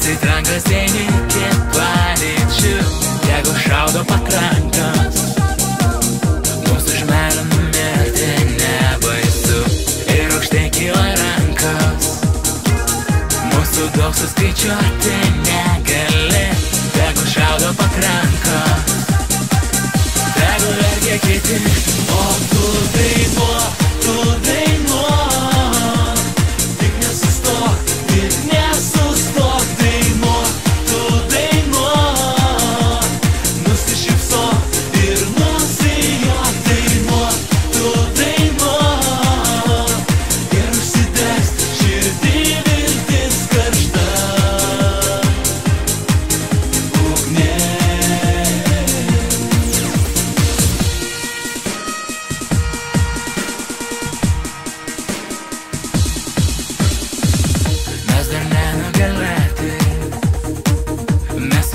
Trankas eini kiek paličiu, jeigu šaudo pakrankas. Mūsų žmelė numirti nebaisu ir aukštai kyla rankas. Mūsų daug suskaičiuoti negali, jeigu šaudo pakrankas. Tegu verkia kiti, o tu dainuok, tu dainuok. Tik nesustok, tik nesustok.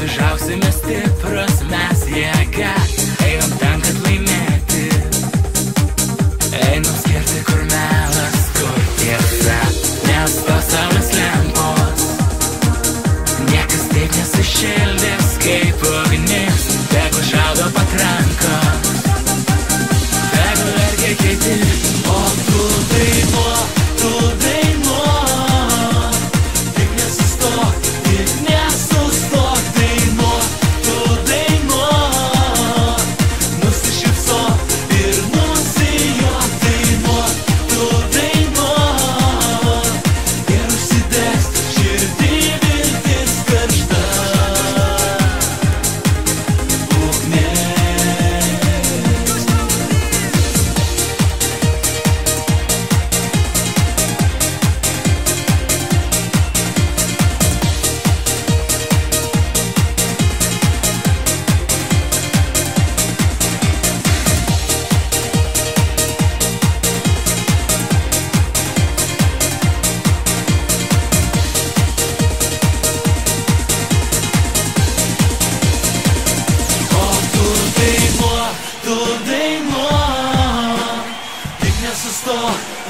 Užausime stiprus, mes jėga. Einam ten, kad laimėti. Einam skirti, kur melas, kur tiesa. Nes pasaulis lempos niekas taip nesušildys kaip ugnis. Tegu šaudo pakrankas, tegu verkia kiti, o tu dainuok, tu dainuok. Tik nesustok, tik nesustok.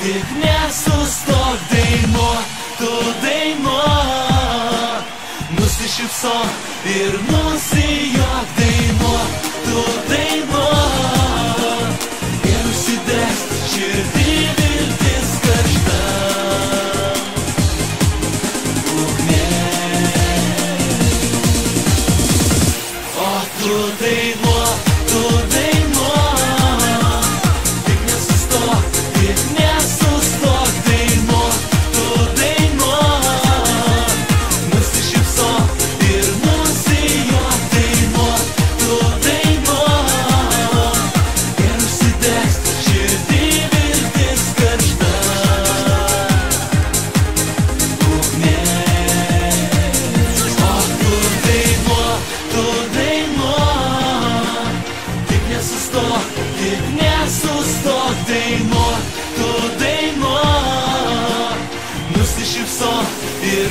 Tik nesustok, dainuok, tu dainuok. Nusišypsok ir nusijuok, dainuok, tu dainuok. Ir užsidegs širdį viltis karšta ugnė. O tu dainuok, tu dainuok. Tik nesustok, dainuok, tu dainuok. Nusišypsok ir